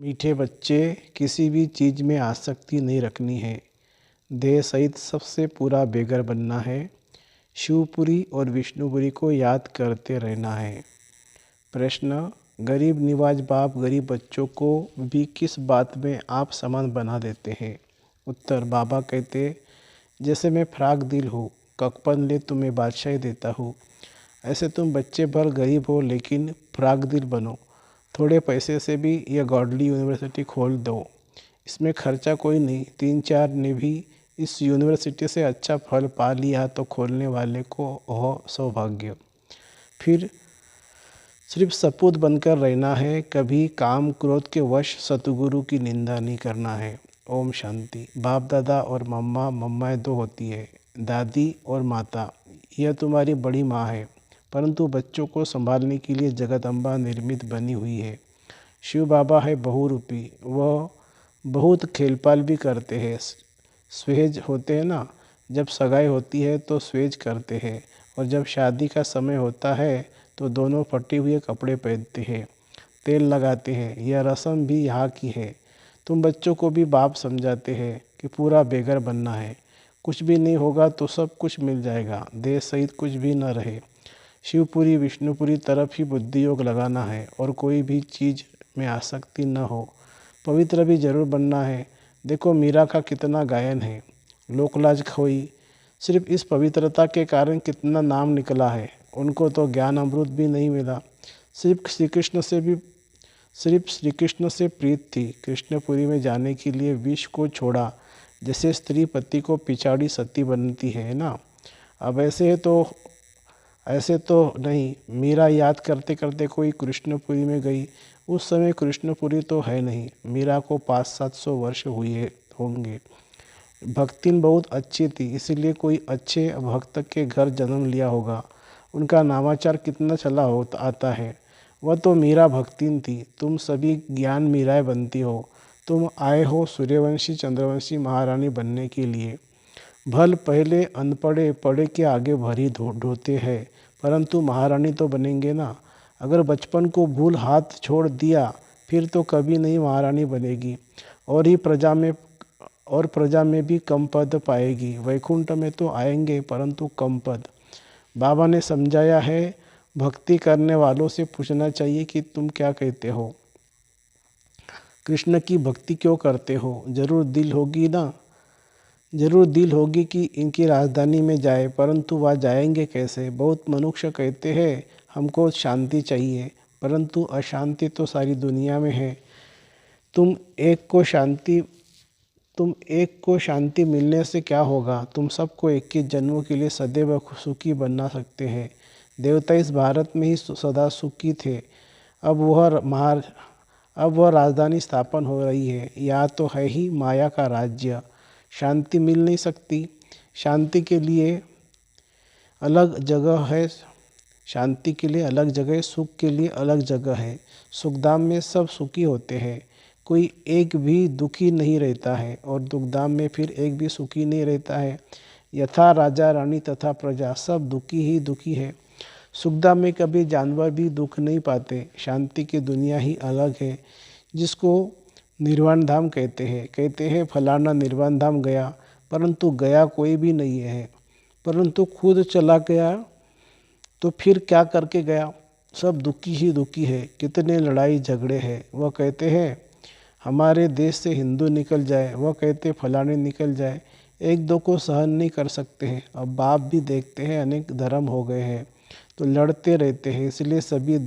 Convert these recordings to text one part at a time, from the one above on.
मीठे बच्चे, किसी भी चीज़ में आसक्ति नहीं रखनी है। देह सहित सबसे पूरा बेघर बनना है। शिवपुरी और विष्णुपुरी को याद करते रहना है। प्रश्न, गरीब निवाज बाप गरीब बच्चों को भी किस बात में आप समान बना देते हैं? उत्तर, बाबा कहते, जैसे मैं फ्राक दिल हूँ, ककपन ले तुम्हें बादशाही देता हूँ, ऐसे तुम बच्चे भर गरीब हो लेकिन फ्राक दिल बनो। थोड़े पैसे से भी यह गॉडली यूनिवर्सिटी खोल दो। इसमें खर्चा कोई नहीं। 3-4 ने भी इस यूनिवर्सिटी से अच्छा फल पा लिया तो खोलने वाले को हो सौभाग्य। फिर सिर्फ सपूत बनकर रहना है। कभी काम क्रोध के वश सतगुरु की निंदा नहीं करना है। ओम शांति। बाप दादा और मम्मा, मम्माएँ दो होती है, दादी और माता। यह तुम्हारी बड़ी माँ है, परंतु बच्चों को संभालने के लिए जगदम्बा निर्मित बनी हुई है। शिव बाबा है बहुरूपी, वह बहुत खेलपाल भी करते हैं। स्वेज होते हैं ना, जब सगाई होती है तो स्वेज करते हैं, और जब शादी का समय होता है तो दोनों फटे हुए कपड़े पहनते हैं, तेल लगाते हैं। यह रस्म भी यहाँ की है। तुम बच्चों को भी बाप समझाते हैं कि पूरा बेघर बनना है। कुछ भी नहीं होगा तो सब कुछ मिल जाएगा, देह सहित कुछ भी न रहे। शिवपुरी विष्णुपुरी तरफ ही बुद्धि योग लगाना है और कोई भी चीज़ में आसक्ति न हो। पवित्र भी जरूर बनना है। देखो मीरा का कितना गायन है, लोकलाज खोई। सिर्फ इस पवित्रता के कारण कितना नाम निकला है। उनको तो ज्ञान अमृत भी नहीं मिला। सिर्फ श्री कृष्ण से प्रीत थी। कृष्णपुरी में जाने के लिए विष को छोड़ा, जैसे स्त्री पति को पिछाड़ी सती बनती है ना। अब ऐसे तो नहीं। मीरा याद करते करते कोई कृष्णपुरी में गई। उस समय कृष्णपुरी तो है नहीं। मीरा को 500-700 वर्ष हुए होंगे। भक्तिन बहुत अच्छी थी, इसीलिए कोई अच्छे भक्त के घर जन्म लिया होगा। उनका नामाचार कितना चला होता आता है। वह तो मीरा भक्तिन थी। तुम सभी ज्ञान मीराएं बनती हो। तुम आए हो सूर्यवंशी चंद्रवंशी महारानी बनने के लिए। भल पहले अनपढ़े पढ़े के आगे भरी ढोते हैं, परंतु महारानी तो बनेंगे ना। अगर बचपन को भूल हाथ छोड़ दिया फिर तो कभी नहीं महारानी बनेगी, और प्रजा में भी कम पद पाएगी। वैकुंठ में तो आएंगे परंतु कम पद। बाबा ने समझाया है, भक्ति करने वालों से पूछना चाहिए कि तुम क्या कहते हो, कृष्ण की भक्ति क्यों करते हो। जरूर दिल होगी कि इनकी राजधानी में जाए, परंतु वह जाएंगे कैसे। बहुत मनुष्य कहते हैं हमको शांति चाहिए, परंतु अशांति तो सारी दुनिया में है। तुम एक को शांति मिलने से क्या होगा। तुम सबको 21 जन्मों के लिए सदैव सुखी बना सकते हैं। देवता इस भारत में ही सदा सुखी थे। अब वह राजधानी स्थापन हो रही है। यहाँ तो है ही माया का राज्य। शांति मिल नहीं सकती। शांति के लिए अलग जगह है, शांति के लिए अलग जगह, सुख के लिए अलग जगह है। सुखधाम में सब सुखी होते हैं, कोई एक भी दुखी नहीं रहता है, और दुखधाम में फिर एक भी सुखी नहीं रहता है। यथा राजा रानी तथा प्रजा, सब दुखी ही दुखी है। सुखधाम में कभी जानवर भी दुख नहीं पाते। शांति की दुनिया ही अलग है, जिसको निर्वाण धाम कहते हैं फलाना निर्वाण धाम गया, परंतु गया कोई भी नहीं है, परंतु खुद चला गया तो फिर क्या करके गया। सब दुखी ही दुखी है। कितने लड़ाई झगड़े हैं। वह कहते हैं हमारे देश से हिंदू निकल जाए, वह कहते फलाने निकल जाए। एक दो को सहन नहीं कर सकते हैं। अब बाप भी देखते हैं अनेक धर्म हो गए हैं तो लड़ते रहते हैं, इसलिए सभी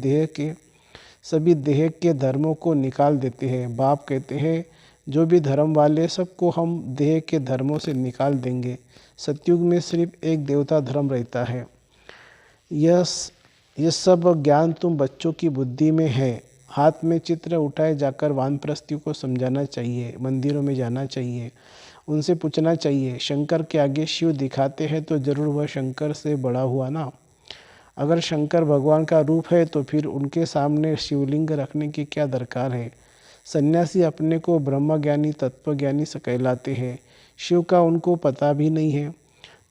देह के धर्मों को निकाल देते हैं। बाप कहते हैं जो भी धर्म वाले सबको हम देह के धर्मों से निकाल देंगे। सतयुग में सिर्फ एक देवता धर्म रहता है। यह सब ज्ञान तुम बच्चों की बुद्धि में है। हाथ में चित्र उठाए जाकर वानप्रस्थियों को समझाना चाहिए। मंदिरों में जाना चाहिए, उनसे पूछना चाहिए शंकर के आगे शिव दिखाते हैं तो जरूर वह शंकर से बड़ा हुआ ना। अगर शंकर भगवान का रूप है तो फिर उनके सामने शिवलिंग रखने की क्या दरकार है। सन्यासी अपने को ब्रह्मज्ञानी तत्वज्ञानी से कहलाते हैं। शिव का उनको पता भी नहीं है।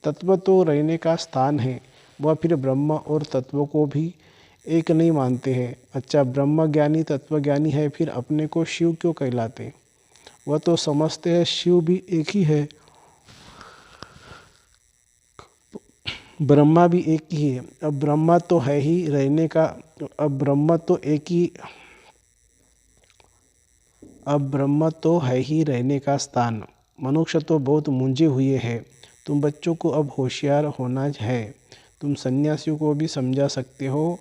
तत्व तो रहने का स्थान है, वह फिर ब्रह्म और तत्व को भी एक नहीं मानते हैं। अच्छा, ब्रह्मज्ञानी तत्वज्ञानी है, फिर अपने को शिव क्यों कहलाते? वह तो समझते हैं शिव भी एक ही है, ब्रह्मा भी एक ही है। अब ब्रह्मा तो है ही रहने का अब ब्रह्मा तो एक ही अब ब्रह्म तो है ही रहने का स्थान। मनुष्य तो बहुत मूंझे हुए हैं। तुम बच्चों को अब होशियार होना है। तुम सन्यासियों को भी समझा सकते हो।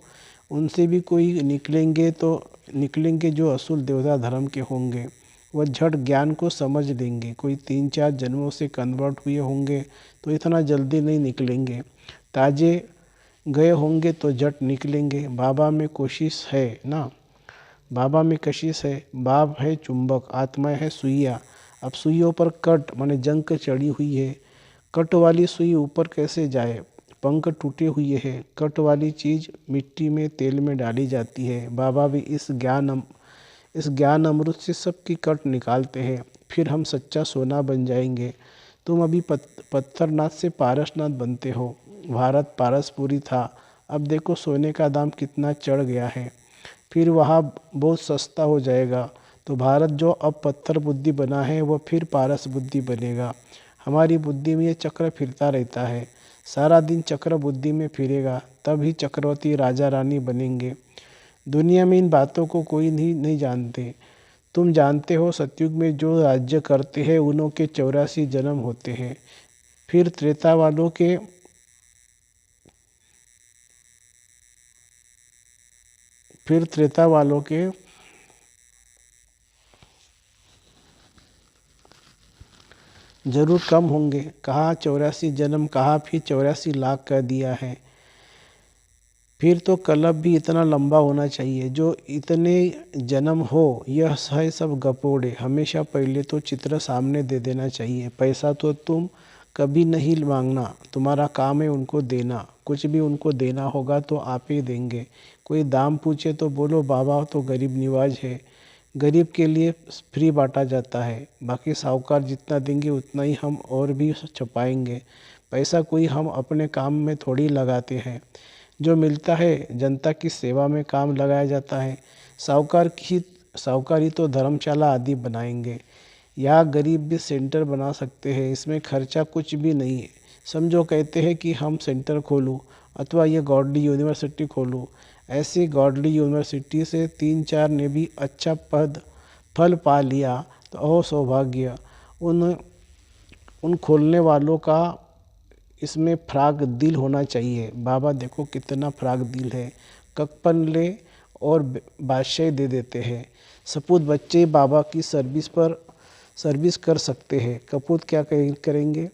उनसे भी कोई निकलेंगे जो असूल देवता धर्म के होंगे। वह झट ज्ञान को समझ लेंगे। कोई 3-4 जन्मों से कन्वर्ट हुए होंगे तो इतना जल्दी नहीं निकलेंगे। ताजे गए होंगे तो झट निकलेंगे। बाबा में कोशिश है ना, बाबा में कशिश है। बाप है चुंबक, आत्मा है सुइया। अब सुइयों पर कट माने जंग चढ़ी हुई है। कट वाली सुई ऊपर कैसे जाए? पंख टूटे हुए हैं। कट वाली चीज़ मिट्टी में तेल में डाली जाती है। बाबा भी इस ज्ञान अमृत से सबकी कट निकालते हैं। फिर हम सच्चा सोना बन जाएंगे। तुम अभी पत्थरनाथ से पारसनाथ बनते हो। भारत पारसपुरी था, अब देखो सोने का दाम कितना चढ़ गया है। फिर वहाँ बहुत सस्ता हो जाएगा। तो भारत जो अब पत्थर बुद्धि बना है वह फिर पारस बुद्धि बनेगा। हमारी बुद्धि में ये चक्र फिरता रहता है। सारा दिन चक्र बुद्धि में फिरेगा, तब ही चक्रवर्ती राजा रानी बनेंगे। दुनिया में इन बातों को कोई नहीं जानते। तुम जानते हो सतयुग में जो राज्य करते हैं उन्हों के 84 जन्म होते हैं। फिर त्रेता वालों के जरूर कम होंगे। कहाँ 84 जन्म, कहाँ फिर 84 लाख कर दिया है। फिर तो कलब भी इतना लंबा होना चाहिए जो इतने जन्म हो। यह है सब गपोड़े। हमेशा पहले तो चित्र सामने दे देना चाहिए। पैसा तो तुम कभी नहीं मांगना, तुम्हारा काम है उनको देना। कुछ भी उनको देना होगा तो आप ही देंगे। कोई दाम पूछे तो बोलो बाबा तो गरीब निवाज है। गरीब के लिए फ्री बांटा जाता है। बाकी साहूकार जितना देंगे उतना ही हम और भी छुपाएंगे। पैसा कोई हम अपने काम में थोड़ी लगाते हैं। जो मिलता है जनता की सेवा में काम लगाया जाता है। साहूकारी तो धर्मशाला आदि बनाएंगे। यहाँ गरीब भी सेंटर बना सकते हैं। इसमें खर्चा कुछ भी नहीं है। समझो कहते हैं कि हम सेंटर खोलूँ अथवा ये गॉडली यूनिवर्सिटी खोलूँ। ऐसी गॉडली यूनिवर्सिटी से 3-4 ने भी अच्छा फल पा लिया तो ओ सौभाग्य। उन खोलने वालों का इसमें फ्राग दिल होना चाहिए। बाबा देखो कितना फ्राग दिल है। ककपन ले और बादशाह दे देते हैं। सपूत बच्चे बाबा की सर्विस कर सकते हैं। कपूत क्या करेंगे?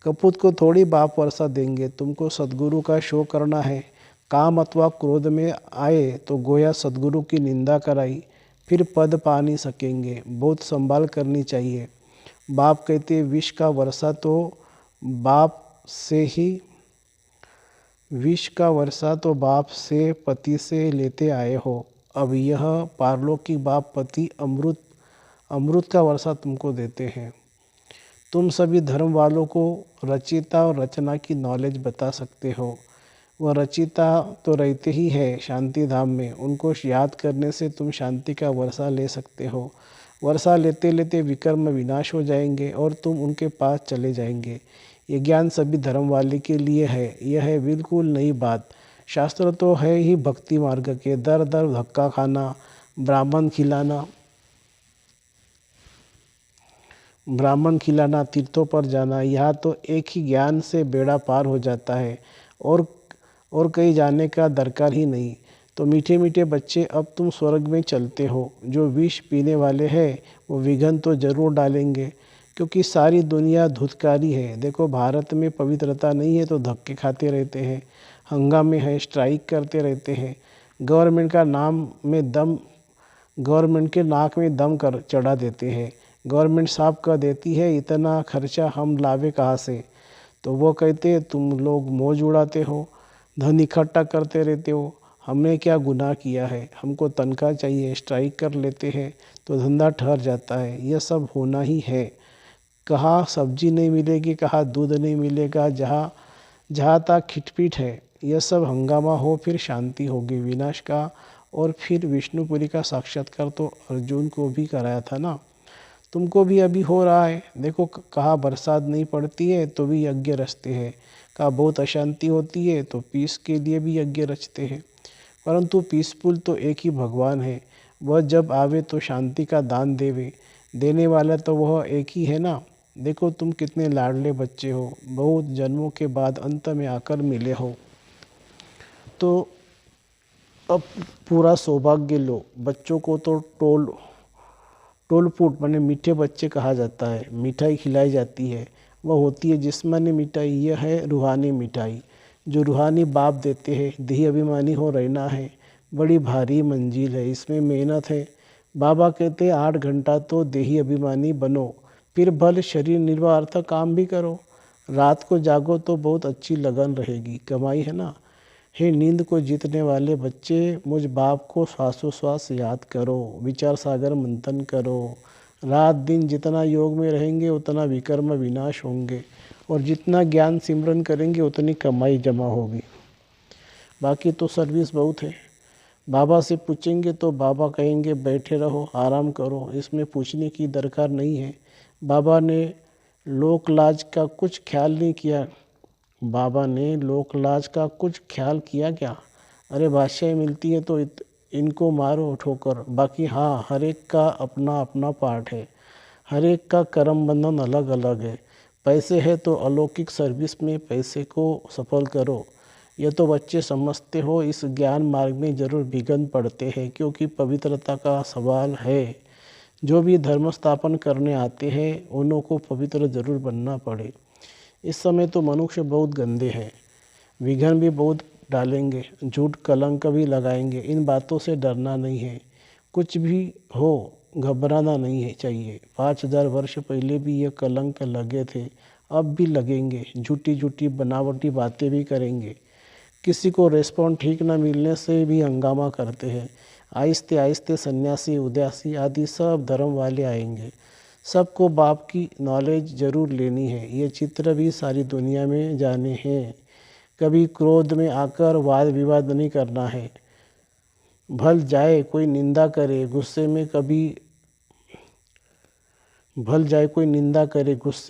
कपूत को थोड़ी बाप वर्षा देंगे। तुमको सद्गुरु का शो करना है। काम अथवा क्रोध में आए तो गोया सद्गुरु की निंदा कराई, फिर पद पा नहीं सकेंगे। बहुत संभाल करनी चाहिए। बाप कहते विष का वर्षा तो बाप से पति से लेते आए हो। अब यह पारलौकिक बाप पति अमृत का वर्षा तुमको देते हैं। तुम सभी धर्म वालों को रचिता और रचना की नॉलेज बता सकते हो। वह रचिता तो रहते ही है शांति धाम में। उनको याद करने से तुम शांति का वर्षा ले सकते हो। वर्षा लेते लेते विकर्म विनाश हो जाएंगे और तुम उनके पास चले जाएंगे। ये ज्ञान सभी धर्म वाले के लिए है। यह है बिल्कुल नई बात। शास्त्र तो है ही भक्ति मार्ग के। दर दर धक्का खाना, ब्राह्मण खिलाना, तीर्थों पर जाना, यहाँ तो एक ही ज्ञान से बेड़ा पार हो जाता है और कहीं जाने का दरकार ही नहीं। तो मीठे मीठे बच्चे, अब तुम स्वर्ग में चलते हो। जो विष पीने वाले हैं वो विघन तो जरूर डालेंगे, क्योंकि सारी दुनिया धुतकारी है। देखो भारत में पवित्रता नहीं है तो धक्के खाते रहते हैं, हंगामे है, स्ट्राइक करते रहते हैं। गवर्नमेंट के नाक में दम कर चढ़ा देते हैं। गवर्नमेंट साफ कर देती है इतना खर्चा हम लावे कहाँ से। तो वो कहते हैं तुम लोग मौज उड़ाते हो, धन इकट्ठा करते रहते हो। हमने क्या गुनाह किया है? हमको तनख्वाह चाहिए, स्ट्राइक कर लेते हैं तो धंधा ठहर जाता है। यह सब होना ही है। कहाँ सब्जी नहीं मिलेगी, कहाँ दूध नहीं मिलेगा, जहाँ तक खिटपिट है। यह सब हंगामा हो फिर शांति होगी विनाश का। और फिर विष्णुपुरी का साक्षात्कार तो अर्जुन को भी कराया था ना, तुमको भी अभी हो रहा है। देखो कहाँ बरसात नहीं पड़ती है तो भी यज्ञ रचते हैं, कहाँ बहुत अशांति होती है तो पीस के लिए भी यज्ञ रचते हैं। परंतु पीसफुल तो एक ही भगवान है, वह जब आवे तो शांति का दान देवे, देने वाला तो वह एक ही है ना। देखो तुम कितने लाडले बच्चे हो, बहुत जन्मों के बाद अंत में आकर मिले हो, तो अब पूरा सौभाग्य लो। बच्चों को तो टोल-फूट माने मीठे बच्चे कहा जाता है, मिठाई खिलाई जाती है, वह होती है जिस्मानी मिठाई। यह है रूहानी मिठाई जो रूहानी बाप देते हैं। देही अभिमानी हो रहना है, बड़ी भारी मंजिल है, इसमें मेहनत है। बाबा कहते 8 घंटा तो देही अभिमानी बनो, फिर भल शरीर निर्वाह काम भी करो। रात को जागो तो बहुत अच्छी लगन रहेगी, कमाई है ना। हे नींद को जीतने वाले बच्चे, मुझ बाप को श्वासोश्वास याद करो, विचार सागर मंथन करो। रात दिन जितना योग में रहेंगे उतना विकर्म विनाश होंगे, और जितना ज्ञान सिमरन करेंगे उतनी कमाई जमा होगी। बाकी तो सर्विस बहुत है। बाबा से पूछेंगे तो बाबा कहेंगे बैठे रहो आराम करो, इसमें पूछने की दरकार नहीं है। बाबा ने लोक लाज का कुछ ख्याल नहीं किया। बाबा ने लोक लाज का कुछ ख्याल किया क्या? अरे बादशाही मिलती है तो इनको मारो ठोकर। बाकी हाँ, हर एक का अपना अपना पार्ट है, हर एक का कर्म बंधन अलग अलग है। पैसे है तो अलौकिक सर्विस में पैसे को सफल करो। यह तो बच्चे समझते हो, इस ज्ञान मार्ग में जरूर विघ्न पड़ते हैं, क्योंकि पवित्रता का सवाल है। जो भी धर्म स्थापन करने आते हैं उन्हों को पवित्र जरूर बनना पड़े। इस समय तो मनुष्य बहुत गंदे हैं, विघ्न भी बहुत डालेंगे, झूठ कलंक भी लगाएंगे। इन बातों से डरना नहीं है, कुछ भी हो घबराना नहीं है चाहिए। 5000 वर्ष पहले भी ये कलंक लगे थे, अब भी लगेंगे। झूठी झूठी बनावटी बातें भी करेंगे, किसी को रेस्पॉन्ड ठीक न मिलने से भी हंगामा करते हैं। आहिस्ते आहिस्ते सन्यासी उदासी आदि सब धर्म वाले आएंगे। सबको बाप की नॉलेज ज़रूर लेनी है, ये चित्र भी सारी दुनिया में जाने हैं। कभी क्रोध में आकर वाद विवाद नहीं करना है। भल जाए कोई निंदा करे, गुस्से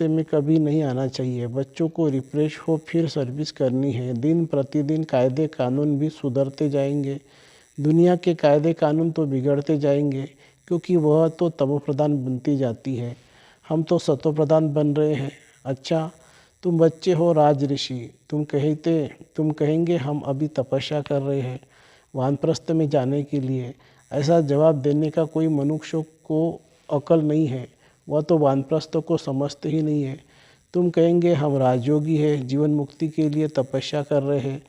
में कभी नहीं आना चाहिए। बच्चों को रिफ्रेश हो फिर सर्विस करनी है। दिन प्रतिदिन कायदे कानून भी सुधरते जाएंगे। दुनिया के कायदे कानून तो बिगड़ते जाएंगे, क्योंकि वह तो तमो प्रधान बनती जाती है, हम तो सतो प्रधान बन रहे हैं। अच्छा तुम बच्चे हो राज ऋषि, तुम कहेंगे हम अभी तपस्या कर रहे हैं वानप्रस्थ में जाने के लिए। ऐसा जवाब देने का कोई मनुष्य को अकल नहीं है, वह तो वानप्रस्थ को समझते ही नहीं है। तुम कहेंगे हम राजयोगी हैं, जीवन मुक्ति के लिए तपस्या कर रहे हैं।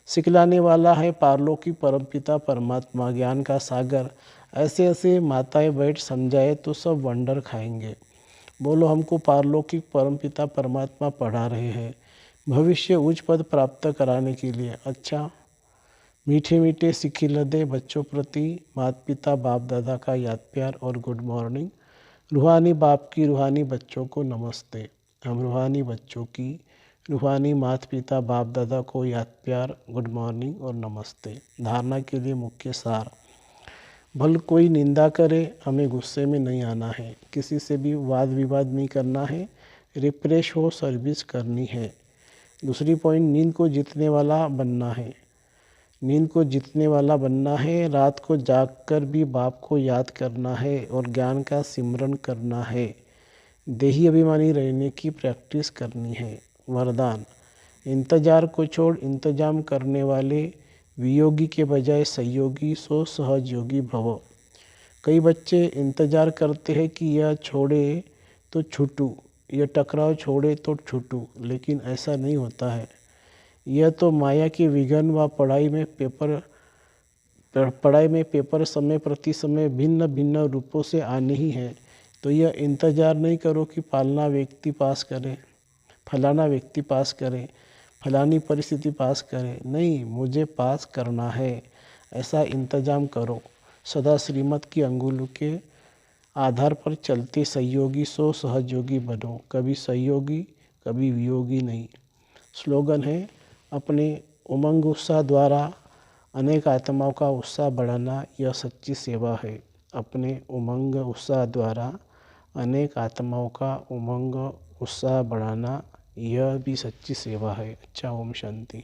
सिखलाने वाला है पारलौकिक परमपिता परमात्मा, ज्ञान का सागर। ऐसे ऐसे माताएं बैठ समझाए तो सब वंडर खाएंगे। बोलो हमको पारलौकिक परमपिता परमात्मा पढ़ा रहे हैं भविष्य उच्च पद प्राप्त कराने के लिए। अच्छा मीठे मीठे सिखिल दे बच्चों प्रति माता पिता बाप दादा का याद प्यार और गुड मॉर्निंग। रूहानी बाप की रूहानी बच्चों को नमस्ते। हम रूहानी बच्चों की रूहानी माता पिता बाप दादा को याद प्यार गुड मॉर्निंग और नमस्ते। धारणा के लिए मुख्य सार, भल कोई निंदा करे हमें गुस्से में नहीं आना है, किसी से भी वाद विवाद नहीं करना है, रिफ्रेश हो सर्विस करनी है। दूसरी पॉइंट, नींद को जीतने वाला बनना है। नींद को जीतने वाला बनना है, रात को जागकर भी बाप को याद करना है और ज्ञान का सिमरन करना है। देही अभिमानी रहने की प्रैक्टिस करनी है। वरदान, इंतजार को छोड़ इंतजाम करने वाले वियोगी के बजाय सहयोगी सो सहज योगी भव। कई बच्चे इंतजार करते हैं कि यह छोड़े तो छूटूं, यह टकराव छोड़े तो छूटूं, लेकिन ऐसा नहीं होता है। यह तो माया की विघ्न व पढ़ाई में पेपर समय प्रति समय भिन्न भिन्न रूपों से आने ही है। तो यह इंतजार नहीं करो कि फलाना व्यक्ति पास करे, फलानी परिस्थिति पास करे। नहीं, मुझे पास करना है, ऐसा इंतजाम करो। सदा श्रीमत की अंगुल के आधार पर चलते सहयोगी सो सहयोगी बनो, कभी सहयोगी कभी वियोगी नहीं। स्लोगन है, अपने उमंग उत्साह द्वारा अनेक आत्माओं का उत्साह बढ़ाना यह सच्ची सेवा है। अपने उमंग उत्साह द्वारा अनेक आत्माओं का उमंग उत्साह बढ़ाना यह भी सच्ची सेवा है। अच्छा, ओम शांति।